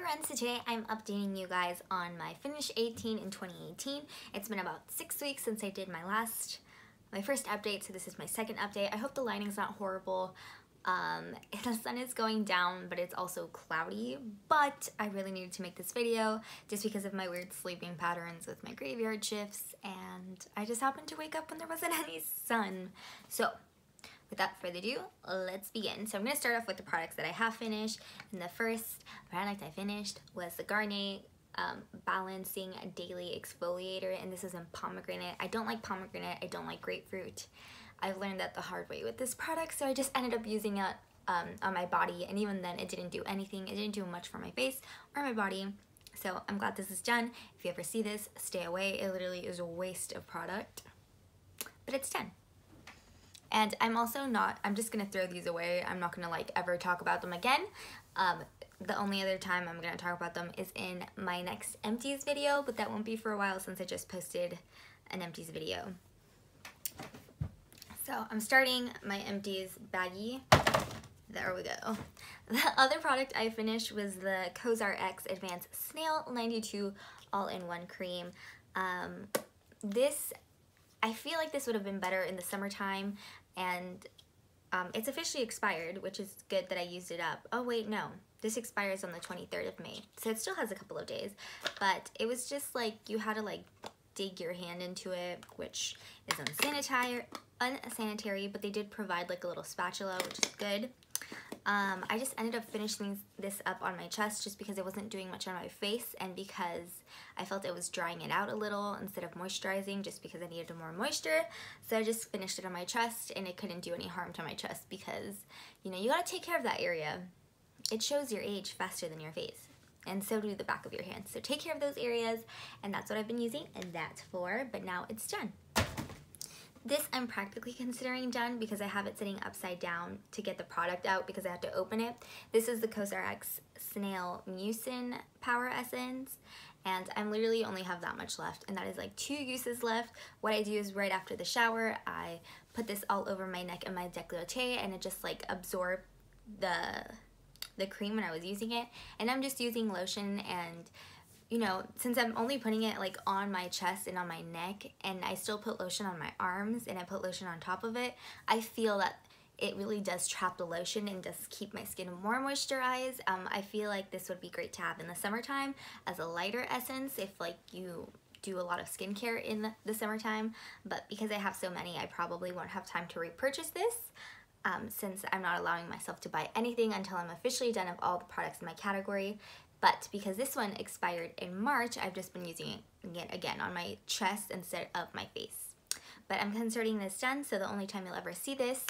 friends, today I'm updating you guys on my Finish 18 in 2018. It's been about 6 weeks since I did my first update, so this is my second update. I hope the lighting's not horrible. The sun is going down, but it's also cloudy, but I really needed to make this video just because of my weird sleeping patterns with my graveyard shifts, and I just happened to wake up when there wasn't any sun. So without further ado, let's begin. So I'm going to start off with the products that I have finished, and the first product I finished was the Garnier Balancing Daily Exfoliator, and this is in pomegranate. I don't like pomegranate, I don't like grapefruit. I've learned that the hard way with this product, so I just ended up using it on my body, and even then it didn't do anything. It didn't do much for my face or my body, so I'm glad this is done. If you ever see this, stay away. It literally is a waste of product, but it's done. And I'm just gonna throw these away. I'm not gonna like ever talk about them again. The only other time I'm gonna talk about them is in my next empties video, but that won't be for a while since I just posted an empties video. So I'm starting my empties baggie. There we go. The other product I finished was the COSRX Advanced Snail 92 All-in-One Cream. I feel like this would have been better in the summertime, and it's officially expired, which is good that I used it up. Oh wait, no. This expires on the 23rd of May, so it still has a couple of days, but it was just like you had to like dig your hand into it, which is unsanitary, but they did provide like a little spatula, which is good. I just ended up finishing this up on my chest just because it wasn't doing much on my face, and because I felt it was drying it out a little instead of moisturizing, just because I needed more moisture. So I just finished it on my chest, and it couldn't do any harm to my chest because, you know, you gotta take care of that area. It shows your age faster than your face, and so do the back of your hands. So take care of those areas, and that's what I've been using, and that's for, but now it's done. This I'm practically considering done because I have it sitting upside down to get the product out because I have to open it. This is the COSRX Snail Mucin Power Essence, and I literally only have that much left, and that is like 2 uses left. What I do is right after the shower, I put this all over my neck and my décolleté, and it just like absorbed the cream when I was using it. And I'm just using lotion, and you know, since I'm only putting it like on my chest and on my neck, and I still put lotion on my arms and I put lotion on top of it, I feel that it really does trap the lotion and does keep my skin more moisturized. I feel like this would be great to have in the summertime as a lighter essence if like you do a lot of skincare in the summertime, but because I have so many, I probably won't have time to repurchase this. Since I'm not allowing myself to buy anything until I'm officially done of all the products in my category. But because this one expired in March, I've just been using it again on my chest instead of my face. But I'm considering this done, so the only time you'll ever see this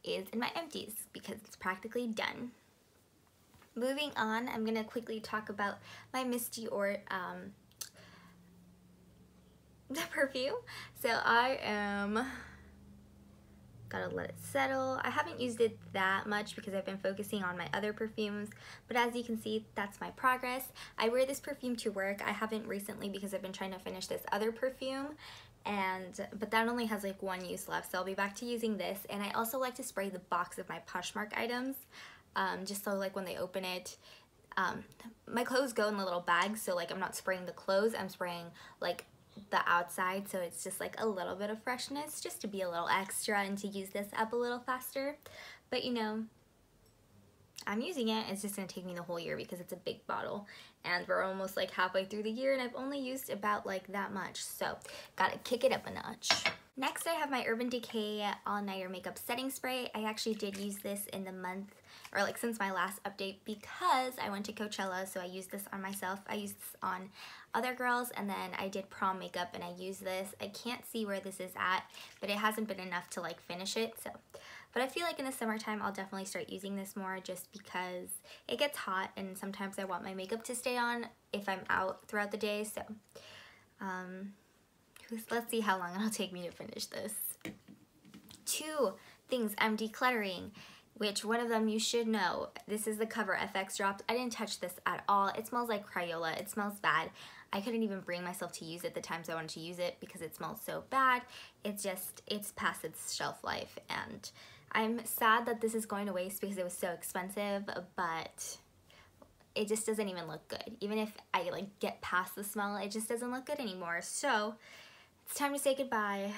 is in my empties because it's practically done. Moving on, I'm gonna quickly talk about my Miss Dior the perfume. So I am gotta let it settle. I haven't used it that much because I've been focusing on my other perfumes, but as you can see, that's my progress. I wear this perfume to work. I haven't recently because I've been trying to finish this other perfume, but that only has like 1 use left, so I'll be back to using this. And I also like to spray the box of my Poshmark items, just so like when they open it, my clothes go in the little bags, so like I'm not spraying the clothes, I'm spraying like the outside, so it's just like a little bit of freshness just to be a little extra and to use this up a little faster. But you know, I'm using it. It's just gonna take me the whole year because it's a big bottle, and we're almost like halfway through the year, and I've only used about like that much, so gotta kick it up a notch. Next, I have my Urban Decay All-Nighter Makeup Setting Spray. I actually did use this in the month, or like since my last update, because I went to Coachella, so I used this on myself. I used this on other girls, and then I did prom makeup and I used this. I can't see where this is at, but it hasn't been enough to like finish it, so. But I feel like in the summertime, I'll definitely start using this more just because it gets hot, and sometimes I want my makeup to stay on if I'm out throughout the day, so. Let's see how long it'll take me to finish this. 2 things I'm decluttering, which one of them you should know. This is the Cover FX drops. I didn't touch this at all. It smells like Crayola. It smells bad. I couldn't even bring myself to use it the times I wanted to use it because it smells so bad. It's past its shelf life, and I'm sad that this is going to waste because it was so expensive, but it just doesn't even look good. Even if I like get past the smell, it just doesn't look good anymore. So it's time to say goodbye.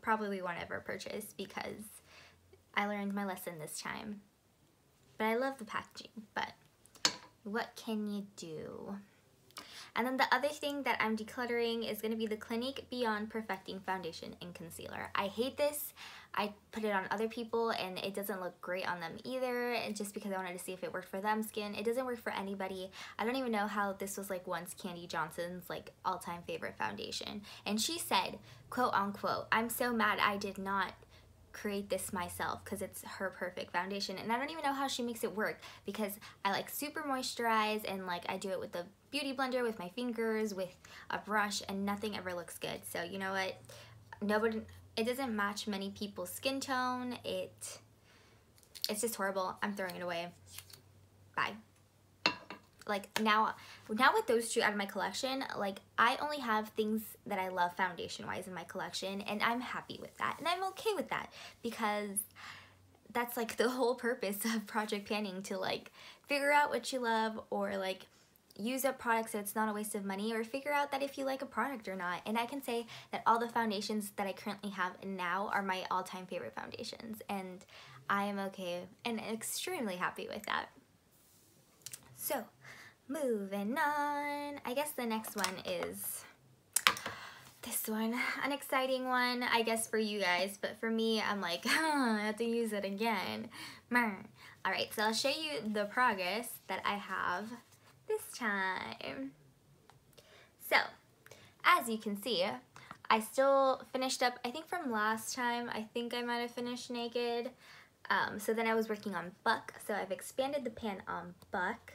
Probably won't ever purchase because I learned my lesson this time. But I love the packaging, but what can you do? And then the other thing that I'm decluttering is going to be the Clinique Beyond Perfecting Foundation and Concealer. I hate this. I put it on other people and it doesn't look great on them either, and just because I wanted to see if it worked for them skin. It doesn't work for anybody. I don't even know how this was like once Candy Johnson's like all-time favorite foundation. And she said, quote unquote, "I'm so mad I did not create this myself because it's her perfect foundation." And I don't even know how she makes it work because I like super moisturize and like I do it with the beauty blender, with my fingers, with a brush, and nothing ever looks good. So you know what, it doesn't match many people's skin tone. It's just horrible. I'm throwing it away. Bye. Like now with those two out of my collection, like I only have things that I love foundation wise in my collection, and I'm happy with that, and I'm okay with that because that's like the whole purpose of project panning, to like figure out what you love, or like use up products so it's not a waste of money, or figure out that if you like a product or not. And I can say that all the foundations that I currently have now are my all-time favorite foundations, and I am okay and extremely happy with that. So moving on, I guess the next one is this one, an exciting one, I guess, for you guys, but for me, I'm like, I have to use it again. Alright, so I'll show you the progress that I have this time. So, as you can see, I still finished up, I think from last time, I think I might have finished Naked. So then I was working on Buck, so I've expanded the pan on Buck.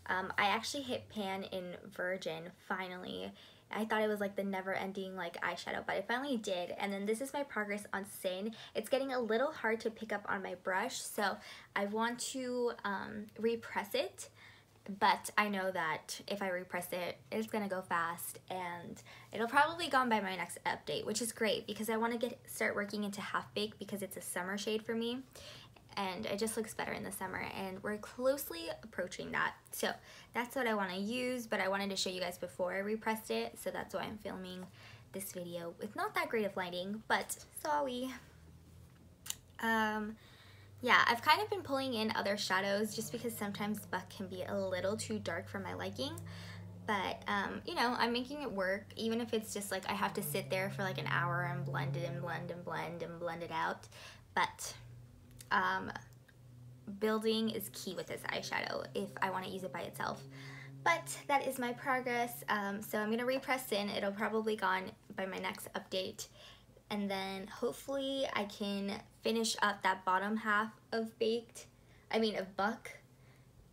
I actually hit pan in Virgin, finally. I thought it was like the never-ending like eyeshadow, but I finally did. And then this is my progress on Sin. It's getting a little hard to pick up on my brush, so I want to repress it. But I know that if I repress it, it's gonna go fast, and it'll probably go on by my next update, which is great because I want to start working into Half Baked because it's a summer shade for me, and it just looks better in the summer, and we're closely approaching that. So that's what I want to use, but I wanted to show you guys before I repressed it, so that's why I'm filming this video with not that great of lighting, but sorry. Yeah, I've kind of been pulling in other shadows just because sometimes Buck can be a little too dark for my liking. But, you know, I'm making it work, even if it's just like I have to sit there for like an hour and blend it and blend and blend and blend it out. But, building is key with this eyeshadow if I want to use it by itself. But that is my progress. So I'm going to repress in. It'll probably go on by my next update. And then hopefully I can finish up that bottom half of Buck,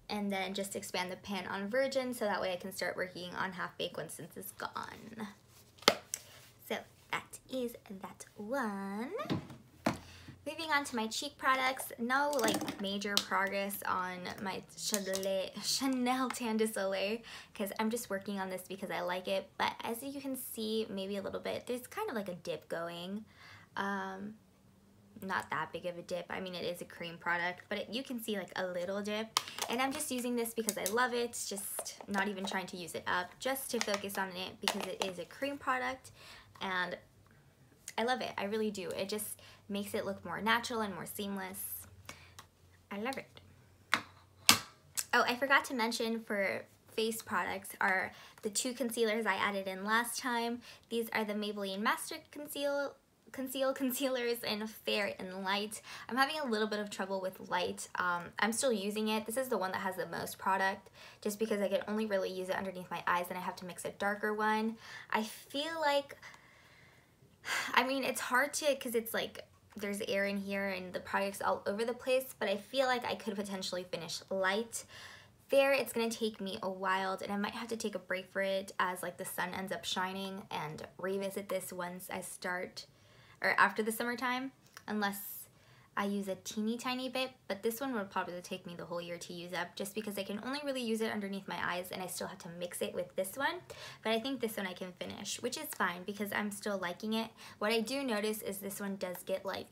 and then just expand the pan on Virgin so that way I can start working on Half Baked once since it's gone. So that is that one. Moving on to my cheek products, no like major progress on my Chanel Tan de Soleil because I'm just working on this because I like it, but as you can see, maybe a little bit, there's kind of like a dip going. Not that big of a dip. I mean, it is a cream product, but you can see like a little dip, and I'm just using this because I love it, just not even trying to use it up, just to focus on it because it is a cream product, and I love it. I really do. It just makes it look more natural and more seamless. I love it. Oh, I forgot to mention for face products are the two concealers I added in last time. These are the Maybelline Master Concealers in Fair and Light. I'm having a little bit of trouble with Light. I'm still using it. This is the one that has the most product just because I can only really use it underneath my eyes and I have to mix a darker one. I feel like, I mean, it's hard to, because it's like there's air in here and the product's all over the place, but I feel like I could potentially finish Light. Fair, it's gonna take me a while, and I might have to take a break for it as like the sun ends up shining, and revisit this once I start, or after the summertime, unless I use a teeny tiny bit, but this one would probably take me the whole year to use up just because I can only really use it underneath my eyes and I still have to mix it with this one. But I think this one I can finish, which is fine because I'm still liking it. What I do notice is this one does get like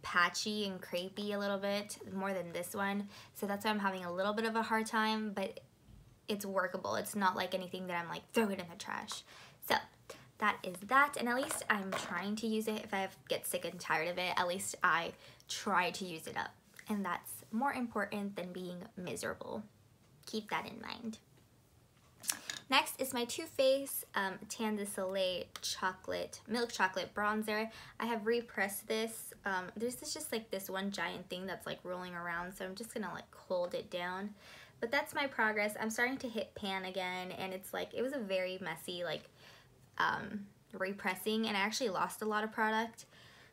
patchy and crepey a little bit, more than this one. So that's why I'm having a little bit of a hard time, but it's workable. It's not like anything that I'm like, throw it in the trash. So that is that, and at least I'm trying to use it. If I get sick and tired of it, at least I try to use it up. And that's more important than being miserable. Keep that in mind. Next is my Too Faced Tan de Soleil milk chocolate bronzer. I have repressed this. There's just like this one giant thing that's like rolling around, so I'm just gonna like hold it down. But that's my progress. I'm starting to hit pan again, and it's like, it was a very messy like repressing, and I actually lost a lot of product.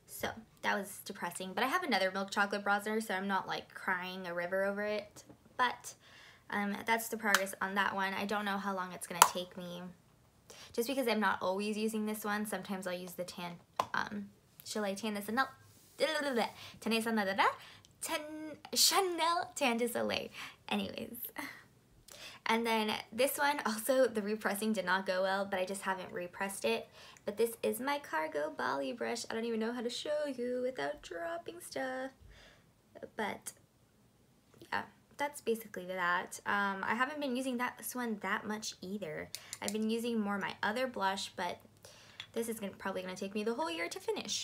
So that was depressing. But I have another milk chocolate bronzer, so I'm not like crying a river over it. But that's the progress on that one. I don't know how long it's gonna take me, just because I'm not always using this one. Sometimes I'll use the Chanel Tan de Soleil. Anyways. And then this one, also the repressing did not go well, but I just haven't repressed it. But this is my Cargo Bali brush. I don't even know how to show you without dropping stuff. But yeah, that's basically that. I haven't been using this one that much either. I've been using more my other blush, but this is probably gonna take me the whole year to finish.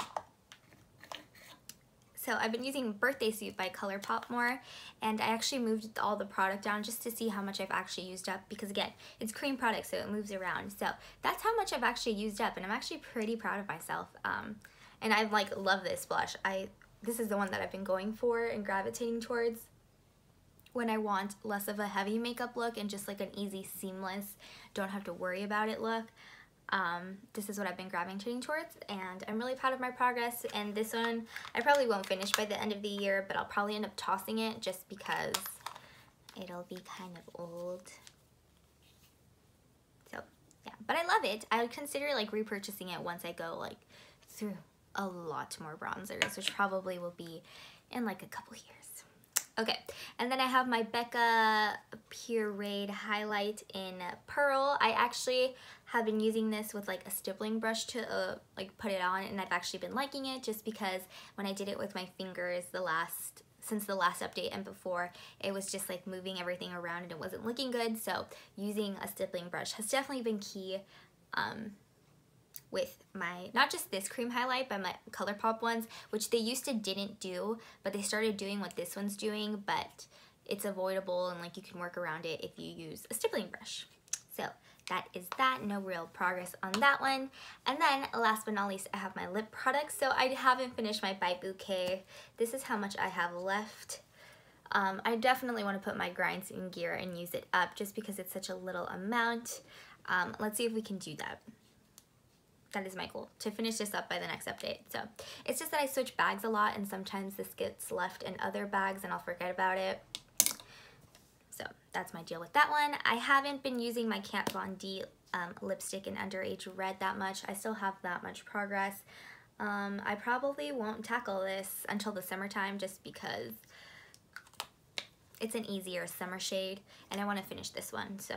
So I've been using Birthday Suit by ColourPop more, and I actually moved all the product down just to see how much I've actually used up, because again, it's cream product, so it moves around. So that's how much I've actually used up, and I'm actually pretty proud of myself. And I like love this blush. This is the one that I've been going for and gravitating towards when I want less of a heavy makeup look and just like an easy, seamless, don't have to worry about it look. This is what I've been gravitating towards, and I'm really proud of my progress. And this one I probably won't finish by the end of the year, but I'll probably end up tossing it just because it'll be kind of old. So yeah, but I love it. I would consider like repurchasing it once I go like through a lot more bronzers, which probably will be in like a couple years. Okay, and then I have my Becca Pureed highlight in Pearl. I actually have been using this with like a stippling brush to like put it on, and I've actually been liking it just because when I did it with my fingers since the last update and before, it was just like moving everything around and it wasn't looking good. So using a stippling brush has definitely been key with my, not just this cream highlight, but my ColourPop ones, which they used to didn't do, but they started doing what this one's doing, but it's avoidable and like you can work around it if you use a stippling brush. So that is that, no real progress on that one. And then last but not least, I have my lip products. So I haven't finished my Bite Bouquet. This is how much I have left. I definitely want to put my grinds in gear and use it up just because it's such a little amount. Let's see if we can do that. That is my goal, to finish this up by the next update. So it's just that I switch bags a lot, and sometimes this gets left in other bags and I'll forget about it. So that's my deal with that one. I haven't been using my Kat Von D lipstick in Underage Red that much. I still have that much progress. I probably won't tackle this until the summertime just because it's an easier summer shade and I want to finish this one. So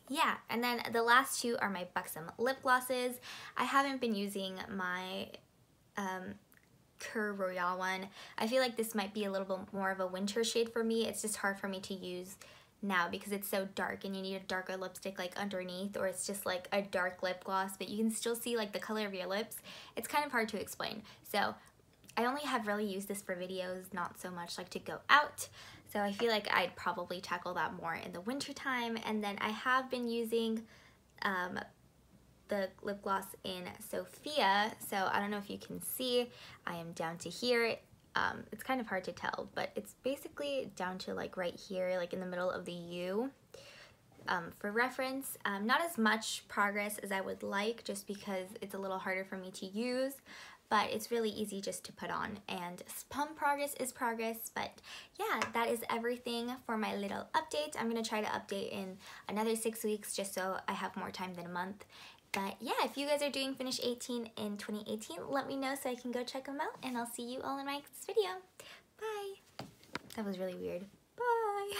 yeah, and then the last two are my Buxom lip glosses. I haven't been using my Cœur Royale one. I feel like this might be a little bit more of a winter shade for me. It's just hard for me to use now because it's so dark and you need a darker lipstick like underneath, or it's just like a dark lip gloss, but you can still see like the color of your lips. It's kind of hard to explain. So I only have really used this for videos, not so much like to go out. So I feel like I'd probably tackle that more in the winter time. And then I have been using the lip gloss in Sophia. So I don't know if you can see, I am down to here. It's kind of hard to tell, but it's basically down to like right here, like in the middle of the U. For reference, not as much progress as I would like just because it's a little harder for me to use, but it's really easy just to put on, and some progress is progress. But yeah, that is everything for my little update. I'm gonna try to update in another 6 weeks just so I have more time than a month. But yeah, if you guys are doing Finish 18 in 2018, let me know so I can go check them out, and I'll see you all in my next video. Bye. That was really weird. Bye.